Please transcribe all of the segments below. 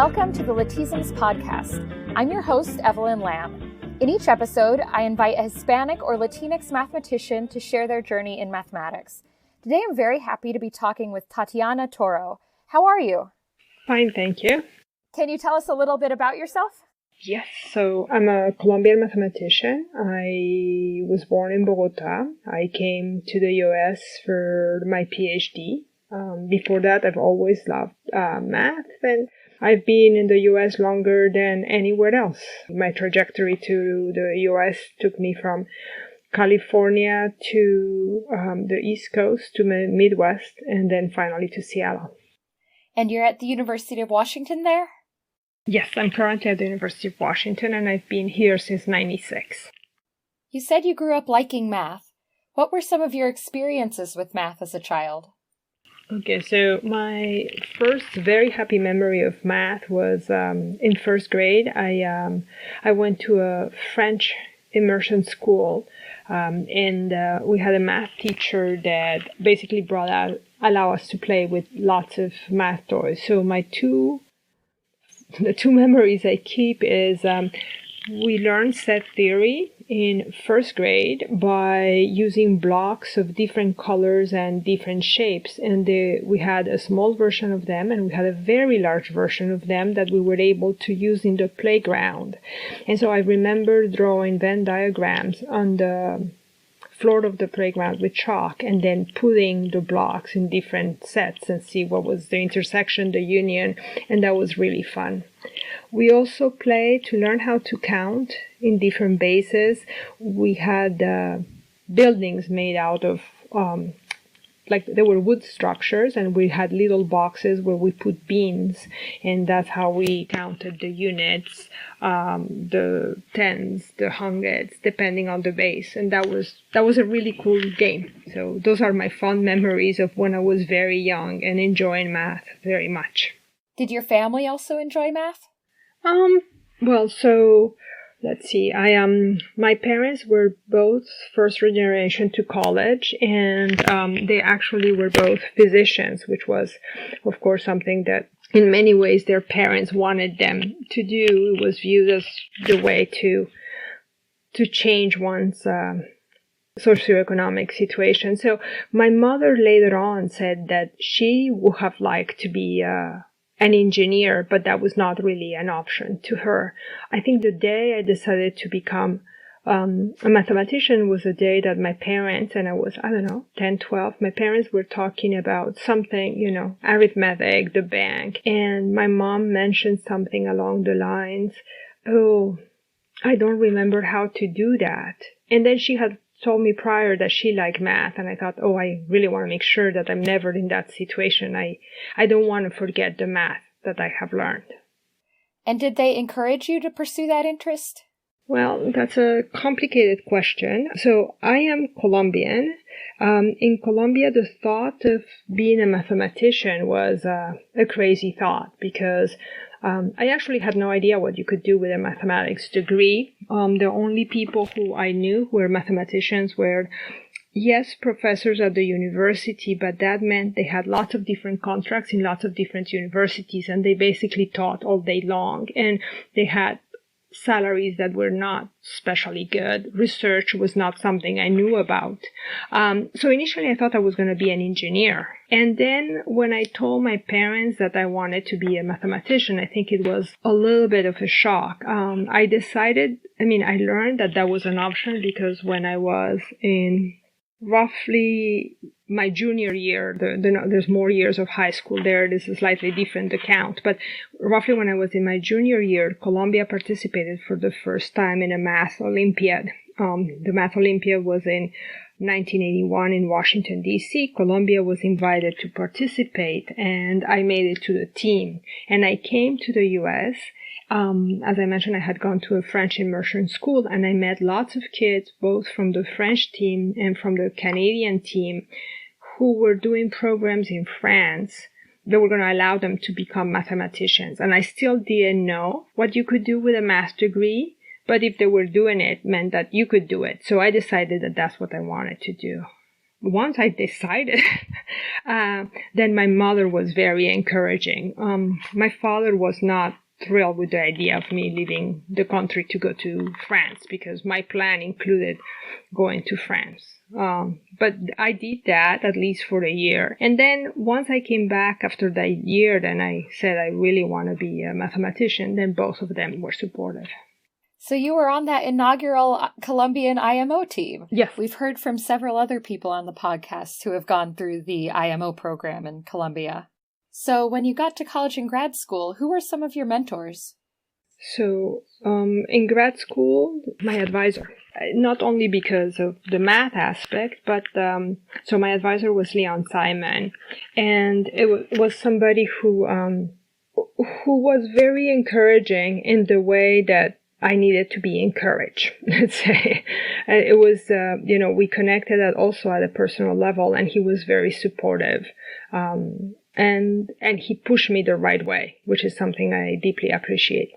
Welcome to the Lathisms podcast. I'm your host, Evelyn Lamb. In each episode, I invite a Hispanic or Latinx mathematician to share their journey in mathematics. Today, I'm very happy to be talking with Tatiana Toro. How are you? Fine, thank you. Can you tell us a little bit about yourself? Yes, so I'm a Colombian mathematician. I was born in Bogota. I came to the US for my PhD. Before that, I've always loved math, and I've been in the US longer than anywhere else. My trajectory to the US took me from California to the East Coast, to the Midwest, and then finally to Seattle. And you're at the University of Washington there? Yes, I'm currently at the University of Washington, and I've been here since '96. You said you grew up liking math. What were some of your experiences with math as a child? Okay, so my first very happy memory of math was in first grade. I went to a French immersion school, and we had a math teacher that basically allow us to play with lots of math toys. So the two memories I keep is we learned set theory in first grade by using blocks of different colors and different shapes. And we had a small version of them, and we had a very large version of them that we were able to use in the playground. And so I remember drawing Venn diagrams on the floor of the playground with chalk, and then putting the blocks in different sets and see what was the intersection, the union, and that was really fun. We also played to learn how to count in different bases. We had buildings made out of there were wood structures, and we had little boxes where we put beans, and that's how we counted the units, the tens, the hundreds, depending on the base. And that was a really cool game. So those are my fond memories of when I was very young and enjoying math very much. Did your family also enjoy math? Well, so let's see. My parents were both first generation to college, and they actually were both physicians, which was, of course, something that in many ways their parents wanted them to do. It was viewed as the way to change one's socioeconomic situation. So my mother later on said that she would have liked to be an engineer, but that was not really an option to her. I think the day I decided to become a mathematician was the day that my parents, and I was, 10, 12, my parents were talking about something, arithmetic, the bank, and my mom mentioned something along the lines, oh, I don't remember how to do that. And then she had told me prior that she liked math, and I thought, oh, I really want to make sure that I'm never in that situation. I don't want to forget the math that I have learned. And did they encourage you to pursue that interest? Well, that's a complicated question. So I am Colombian. In Colombia, the thought of being a mathematician was a crazy thought, because I actually had no idea what you could do with a mathematics degree. The only people who I knew who were mathematicians were, yes, professors at the university, but that meant they had lots of different contracts in lots of different universities, and they basically taught all day long, and they had salaries that were not especially good. Research was not something I knew about. So initially I thought I was going to be an engineer. And then when I told my parents that I wanted to be a mathematician, I think it was a little bit of a shock. I learned that was an option because when I was in roughly my junior year, there's more years of high school there. This is slightly different, the count. But roughly when I was in my junior year, Colombia participated for the first time in a math Olympiad. The math Olympiad was in 1981 in Washington, D.C. Colombia was invited to participate, and I made it to the team. And I came to the U.S. As I mentioned, I had gone to a French immersion school, and I met lots of kids, both from the French team and from the Canadian team, who were doing programs in France that were going to allow them to become mathematicians. And I still didn't know what you could do with a math degree, but if they were doing it, meant that you could do it. So I decided that that's what I wanted to do. once I decided, then my mother was very encouraging. My father was not thrilled with the idea of me leaving the country to go to France because my plan included going to France. But I did that at least for a year. And then once I came back after that year, then I said I really want to be a mathematician. Then both of them were supportive. So you were on that inaugural Colombian IMO team. Yes. We've heard from several other people on the podcast who have gone through the IMO program in Colombia. So when you got to college and grad school, who were some of your mentors? So in grad school, my advisor, not only because of the math aspect, but so my advisor was Leon Simon, and it was somebody who was very encouraging in the way that I needed to be encouraged, let's say. It was, we connected also at a personal level, and he was very supportive. And he pushed me the right way, which is something I deeply appreciate.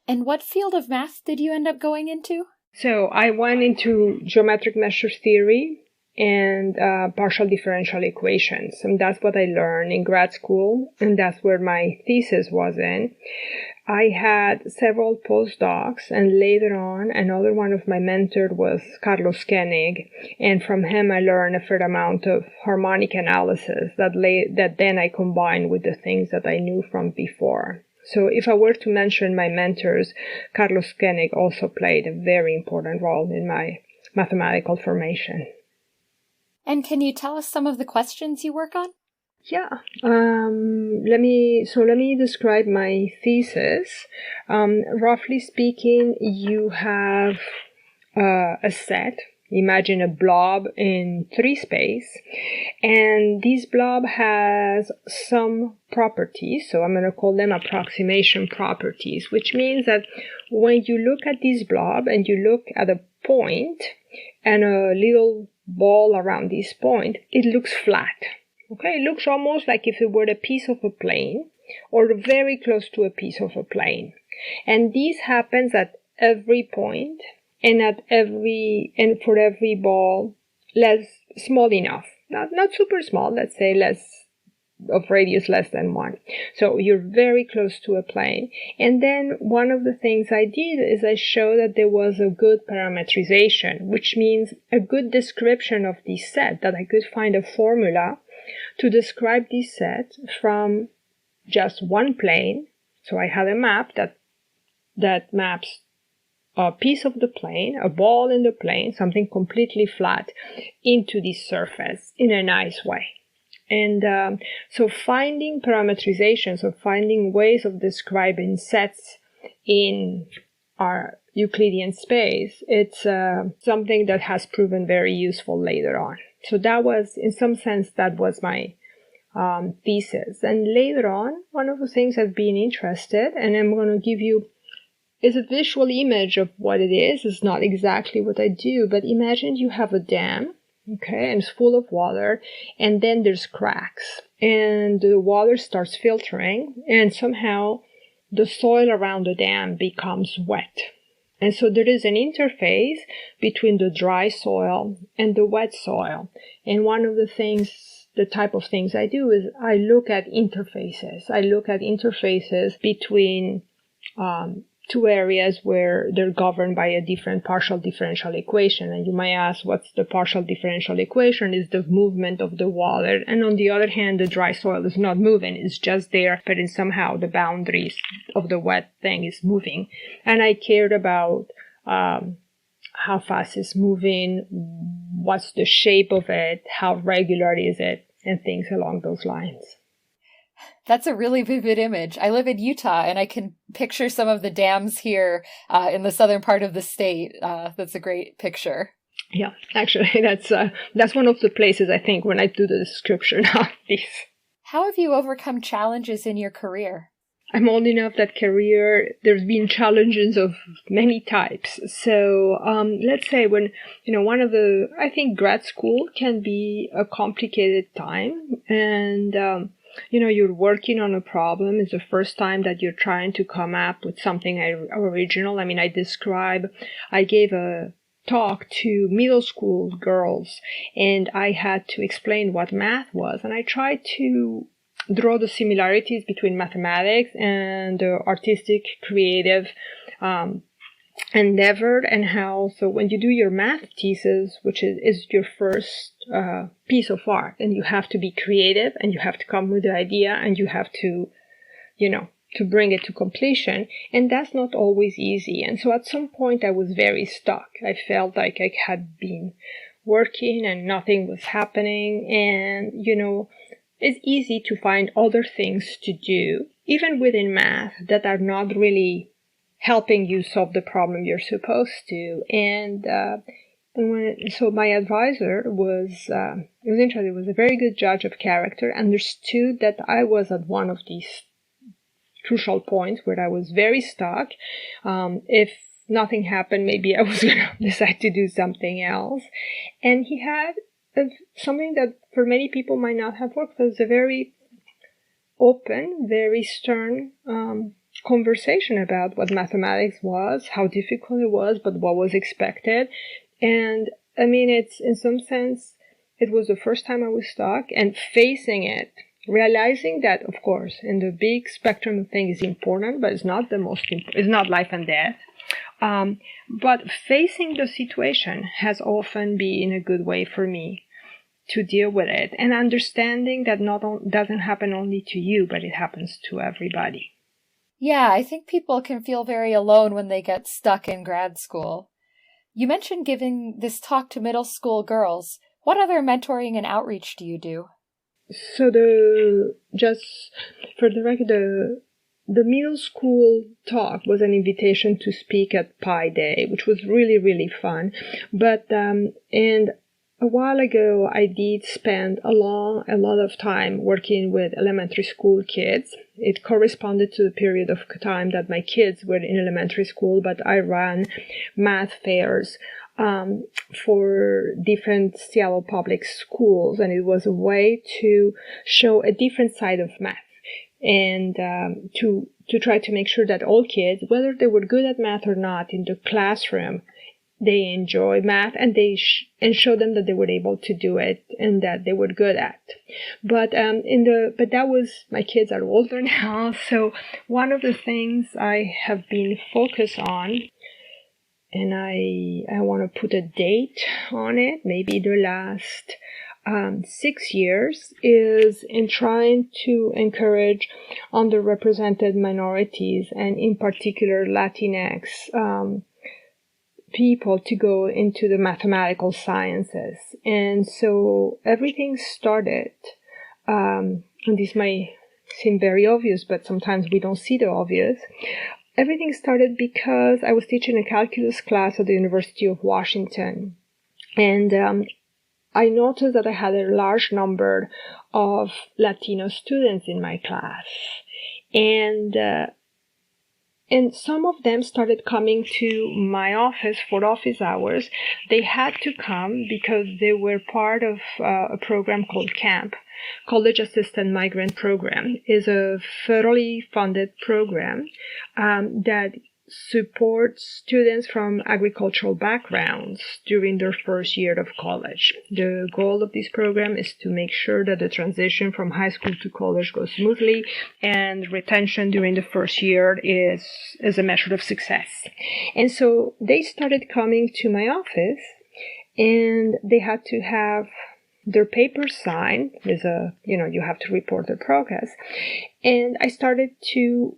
And what field of math did you end up going into? So I went into geometric measure theory and partial differential equations. And that's what I learned in grad school, and that's where my thesis was in. I had several postdocs, and later on, another one of my mentors was Carlos Koenig, and from him I learned a fair amount of harmonic analysis that then I combined with the things that I knew from before. So if I were to mention my mentors, Carlos Koenig also played a very important role in my mathematical formation. And can you tell us some of the questions you work on? Yeah. Let me describe my thesis. Roughly speaking, you have a set. Imagine a blob in 3 space, and this blob has some properties, so I'm going to call them approximation properties, which means that when you look at this blob and you look at a point and a little ball around this point, it looks flat. Okay, it looks almost like if it were a piece of a plane or very close to a piece of a plane. And this happens at every point and for every ball small enough. Not super small, let's say radius less than 1. So you're very close to a plane. And then one of the things I did is I showed that there was a good parametrization, which means a good description of this set, that I could find a formula to describe this set from just one plane. So I had a map that maps a piece of the plane, a ball in the plane, something completely flat, into this surface in a nice way. And so finding parametrizations, or finding ways of describing sets in our Euclidean space, it's something that has proven very useful later on. So that was, in some sense, that was my thesis. And later on, one of the things I've been interested, and I'm going to give you, is a visual image of what it is. It's not exactly what I do, but imagine you have a dam, okay, and it's full of water, and then there's cracks, and the water starts filtering, and somehow the soil around the dam becomes wet. And so there is an interface between the dry soil and the wet soil. And one of the type of things I do is I look at interfaces. I look at interfaces between two areas where they're governed by a different partial differential equation. And you might ask, what's the partial differential equation? Is the movement of the water. And on the other hand, the dry soil is not moving. It's just there, but somehow the boundaries of the wet thing is moving. And I cared about how fast it's moving, what's the shape of it, how regular is it, and things along those lines. That's a really vivid image. I live in Utah, and I can picture some of the dams here in the southern part of the state. That's a great picture. Yeah, actually, that's one of the places, I think, when I do the description of this. How have you overcome challenges in your career? I'm old enough that there's been challenges of many types. So let's say I think grad school can be a complicated time, and you're working on a problem. It's the first time that you're trying to come up with something original. I mean, I gave a talk to middle school girls, and I had to explain what math was, and I tried to draw the similarities between mathematics and artistic, creative endeavor, and how, so when you do your math thesis, which is your first piece of art, and you have to be creative, and you have to come with the idea, and you have to, to bring it to completion, and that's not always easy. And so at some point I was very stuck. I felt like I had been working and nothing was happening, and, it's easy to find other things to do, even within math, that are not really helping you solve the problem you're supposed to. So my advisor was, it was interesting, it was a very good judge of character, understood that I was at one of these crucial points where I was very stuck. If nothing happened, maybe I was going to decide to do something else. And he had something that for many people might not have worked. It was a very open, very stern conversation about what mathematics was, how difficult it was, but what was expected. And I mean, it's, in some sense, it was the first time I was stuck, and facing it, realizing that, of course, in the big spectrum of things is important, but it's not the most important, it's not life and death. But facing the situation has often been a good way for me to deal with it, and understanding that doesn't happen only to you, but it happens to everybody. Yeah, I think people can feel very alone when they get stuck in grad school. You mentioned giving this talk to middle school girls. What other mentoring and outreach do you do? So just for the record, the middle school talk was an invitation to speak at Pi Day, which was really, really fun. But, and a while ago, I did spend a lot of time working with elementary school kids. It corresponded to the period of time that my kids were in elementary school, but I ran math fairs for different Seattle public schools, and it was a way to show a different side of math, and to try to make sure that all kids, whether they were good at math or not, in the classroom, they enjoy math, and and show them that they were able to do it and that they were good at. But that was, my kids are older now, so one of the things I have been focused on, and I want to put a date on it, maybe the last 6 years, is in trying to encourage underrepresented minorities, and in particular Latinx people, to go into the mathematical sciences. And so everything started, and this might seem very obvious, but sometimes we don't see the obvious. Everything started because I was teaching a calculus class at the University of Washington, and I noticed that I had a large number of Latino students in my class, and some of them started coming to my office for office hours. They had to come because they were part of a program called CAMP, College Assistant Migrant Program. Is a federally funded program that supports students from agricultural backgrounds during their first year of college. The goal of this program is to make sure that the transition from high school to college goes smoothly, and retention during the first year is a measure of success. And so they started coming to my office, and they had to have their papers signed. There's you have to report their progress. And I started to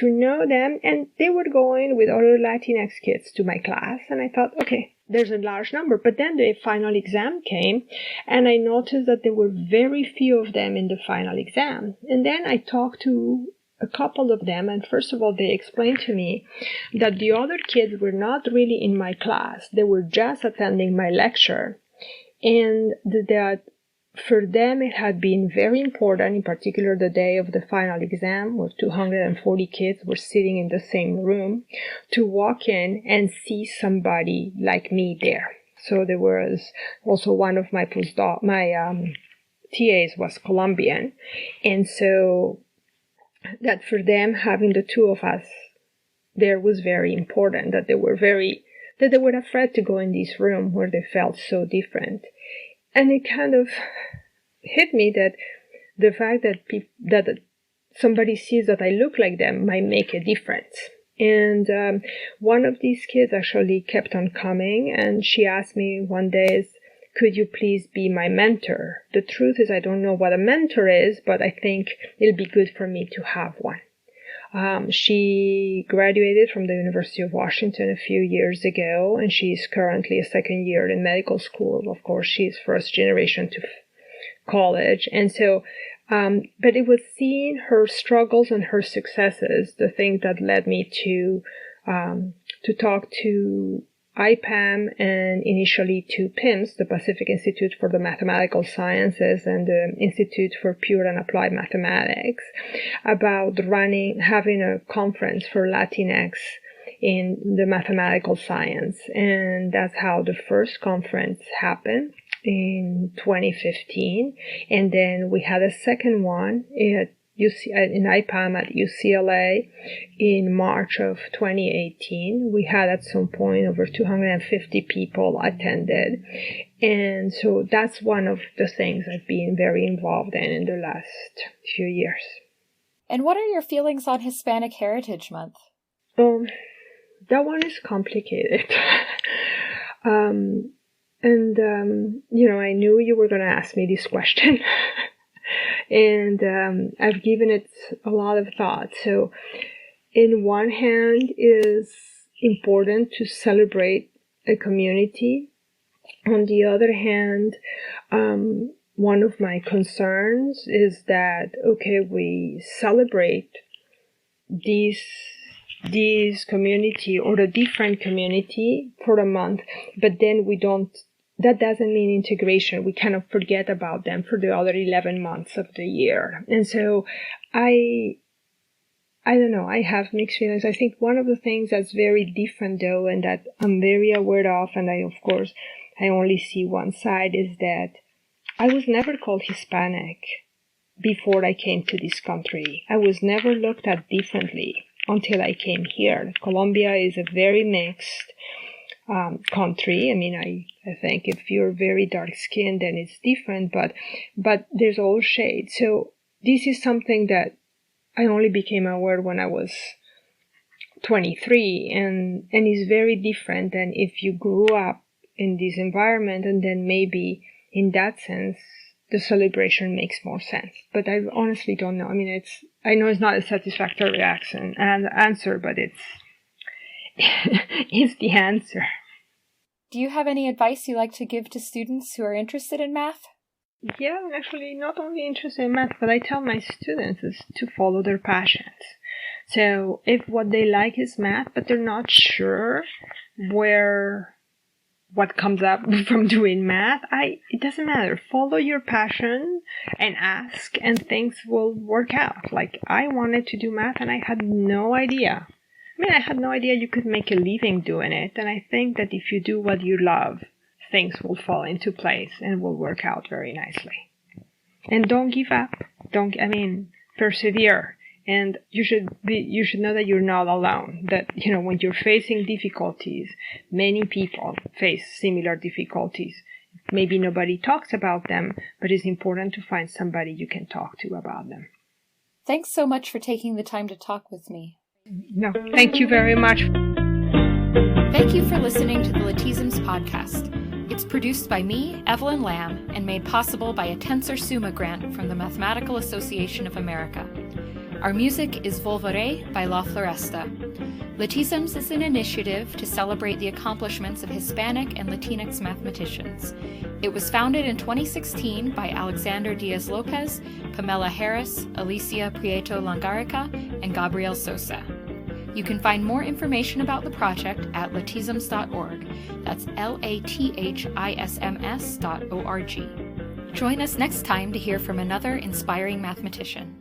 know them, and they were going with other Latinx kids to my class, and I thought, okay, there's a large number. But then the final exam came, and I noticed that there were very few of them in the final exam. And then I talked to a couple of them, and first of all, they explained to me that the other kids were not really in my class. They were just attending my lecture, and that for them, it had been very important, in particular the day of the final exam, where 240 kids were sitting in the same room, to walk in and see somebody like me there. So there was also one of my TAs was Colombian, and so that for them, having the two of us there was very important, that they were very that they were afraid to go in this room where they felt so different. And it kind of hit me that the fact that somebody sees that I look like them might make a difference. And one of these kids actually kept on coming, and she asked me one day, could you please be my mentor? The truth is I don't know what a mentor is, but I think it'll be good for me to have one. She graduated from the University of Washington a few years ago, and she's currently a second year in medical school. Of course, she's first generation to college. And so, but it was seeing her struggles and her successes, the thing that led me to talk to IPAM and initially to PIMS, the Pacific Institute for the Mathematical Sciences and the Institute for Pure and Applied Mathematics, about having a conference for Latinx in the mathematical science. And that's how the first conference happened in 2015. And then we had a second one in IPAM at UCLA in March of 2018. We had at some point over 250 people attended. And so that's one of the things I've been very involved in the last few years. And what are your feelings on Hispanic Heritage Month? That one is complicated. I knew you were going to ask me this question. And I've given it a lot of thought. So, in one hand, it is important to celebrate a community. On the other hand, one of my concerns is that, okay, we celebrate this community or a different community for a month, but then that doesn't mean integration. We kind of forget about them for the other 11 months of the year. And so I don't know, I have mixed feelings. I think one of the things that's very different though, and that I'm very aware of, and I only see one side, is that I was never called Hispanic before I came to this country. I was never looked at differently until I came here. Colombia is a very mixed country. I mean, I think if you're very dark skinned, then it's different, but there's all shades. So this is something that I only became aware when I was 23, and is very different than if you grew up in this environment, and then maybe in that sense the celebration makes more sense. But I honestly don't know. I mean, I know it's not a satisfactory answer, but it's the answer. Do you have any advice you'd like to give to students who are interested in math? Yeah, I'm actually not only interested in math, but I tell my students is to follow their passions. So if what they like is math, but they're not sure what comes up from doing math, it doesn't matter. Follow your passion and ask, and things will work out. Like, I wanted to do math and I had no idea. I had no idea you could make a living doing it. And I think that if you do what you love, things will fall into place and will work out very nicely. And don't give up. Persevere. And you should know that you're not alone. That, when you're facing difficulties, many people face similar difficulties. Maybe nobody talks about them, but it's important to find somebody you can talk to about them. Thanks so much for taking the time to talk with me. No, thank you very much. Thank you for listening to the Lathisms podcast. It's produced by me, Evelyn Lamb, and made possible by a Tensor Summa grant from the Mathematical Association of America. Our music is Volvere by La Floresta. Lathisms is an initiative to celebrate the accomplishments of Hispanic and Latinx mathematicians. It was founded in 2016 by Alexander Diaz-Lopez, Pamela Harris, Alicia Prieto Langarica, and Gabriel Sosa. You can find more information about the project at lathisms.org. That's LATHISMS.org. Join us next time to hear from another inspiring mathematician.